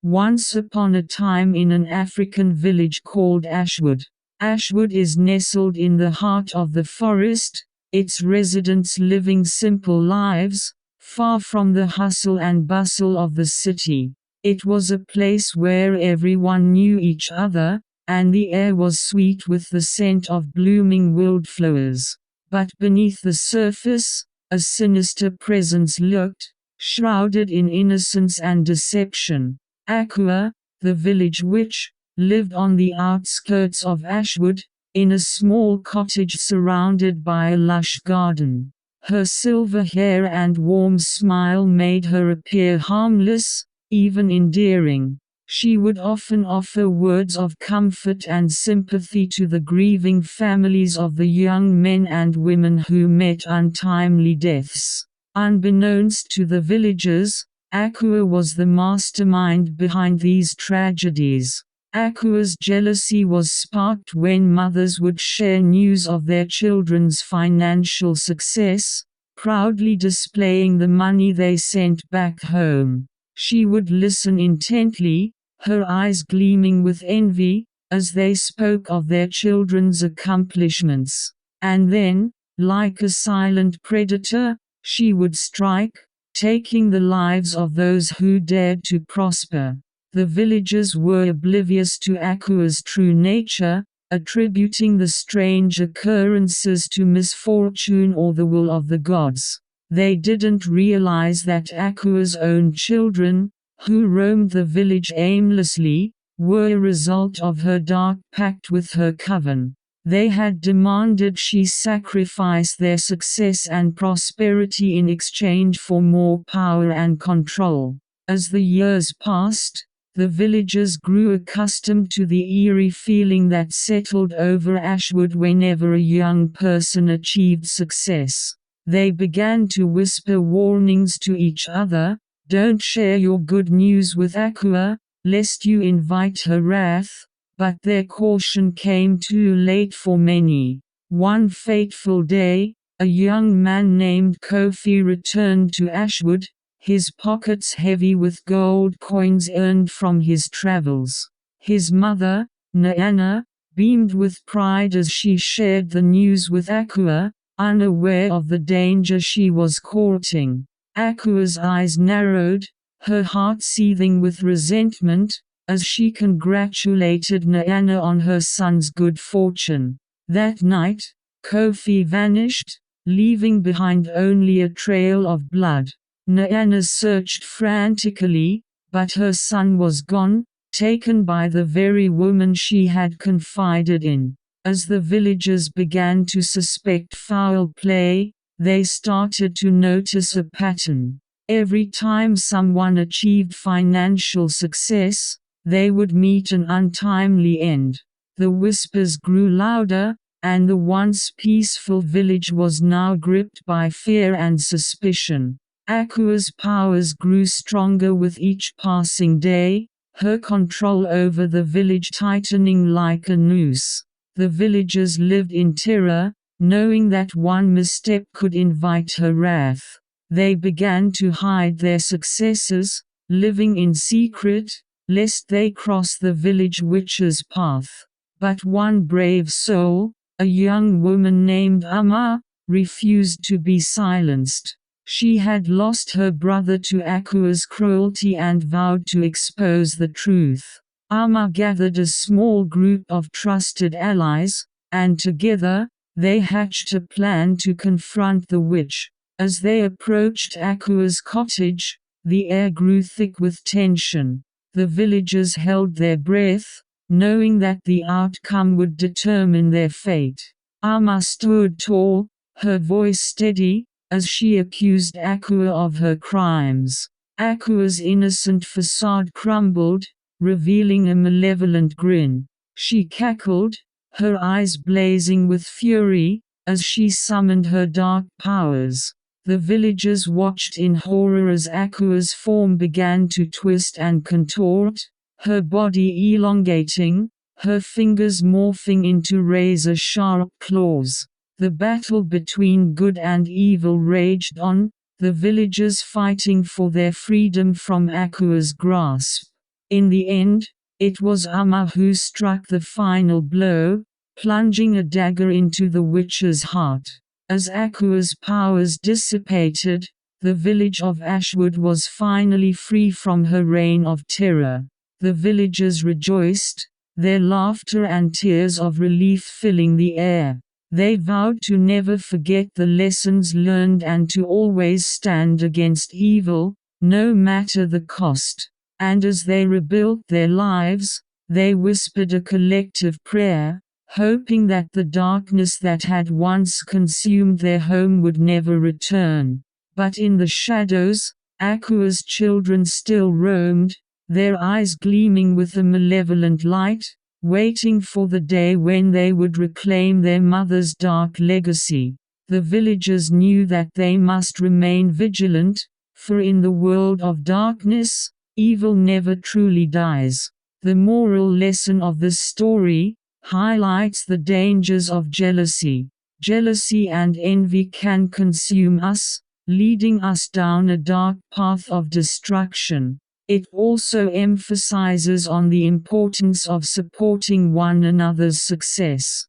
Once upon a time in an African village called Ashwood. Ashwood is nestled in the heart of the forest, its residents living simple lives, far from the hustle and bustle of the city. It was a place where everyone knew each other, and the air was sweet with the scent of blooming wildflowers. But beneath the surface, a sinister presence lurked, shrouded in innocence and deception. Akua, the village witch, lived on the outskirts of Ashwood, in a small cottage surrounded by a lush garden. Her silver hair and warm smile made her appear harmless, even endearing. She would often offer words of comfort and sympathy to the grieving families of the young men and women who met untimely deaths. Unbeknownst to the villagers, Akua was the mastermind behind these tragedies. Akua's jealousy was sparked when mothers would share news of their children's financial success, proudly displaying the money they sent back home. She would listen intently, her eyes gleaming with envy, as they spoke of their children's accomplishments. And then, like a silent predator, she would strike, taking the lives of those who dared to prosper. The villagers were oblivious to Akua's true nature, attributing the strange occurrences to misfortune or the will of the gods. They didn't realize that Akua's own children, who roamed the village aimlessly, were a result of her dark pact with her coven. They had demanded she sacrifice their success and prosperity in exchange for more power and control. As the years passed, the villagers grew accustomed to the eerie feeling that settled over Ashwood whenever a young person achieved success. They began to whisper warnings to each other: "Don't share your good news with Akua, lest you invite her wrath." But their caution came too late for many. One fateful day, a young man named Kofi returned to Ashwood, his pockets heavy with gold coins earned from his travels. His mother, Naana, beamed with pride as she shared the news with Akua, unaware of the danger she was courting. Akua's eyes narrowed, her heart seething with resentment, as she congratulated Naana on her son's good fortune. That night, Kofi vanished, leaving behind only a trail of blood. Naana searched frantically, but her son was gone, taken by the very woman she had confided in. As the villagers began to suspect foul play, they started to notice a pattern. Every time someone achieved financial success, they would meet an untimely end. The whispers grew louder, and the once peaceful village was now gripped by fear and suspicion. Akua's powers grew stronger with each passing day, her control over the village tightening like a noose. The villagers lived in terror, knowing that one misstep could invite her wrath. They began to hide their successes, living in secret, lest they cross the village witch's path. But one brave soul, a young woman named Ama, refused to be silenced. She had lost her brother to Akua's cruelty and vowed to expose the truth. Ama gathered a small group of trusted allies, and together, they hatched a plan to confront the witch. As they approached Akua's cottage, the air grew thick with tension. The villagers held their breath, knowing that the outcome would determine their fate. Ama stood tall, her voice steady, as she accused Akua of her crimes. Akua's innocent facade crumbled, revealing a malevolent grin. She cackled, her eyes blazing with fury, as she summoned her dark powers. The villagers watched in horror as Akua's form began to twist and contort, her body elongating, her fingers morphing into razor-sharp claws. The battle between good and evil raged on, the villagers fighting for their freedom from Akua's grasp. In the end, it was Amma who struck the final blow, plunging a dagger into the witch's heart. As Akua's powers dissipated, the village of Ashwood was finally free from her reign of terror. The villagers rejoiced, their laughter and tears of relief filling the air. They vowed to never forget the lessons learned and to always stand against evil, no matter the cost. And as they rebuilt their lives, they whispered a collective prayer, hoping that the darkness that had once consumed their home would never return. But in the shadows, Akua's children still roamed, their eyes gleaming with a malevolent light, waiting for the day when they would reclaim their mother's dark legacy. The villagers knew that they must remain vigilant, for in the world of darkness, evil never truly dies. The moral lesson of this story highlights the dangers of jealousy. Jealousy and envy can consume us, leading us down a dark path of destruction. It also emphasizes on the importance of supporting one another's success.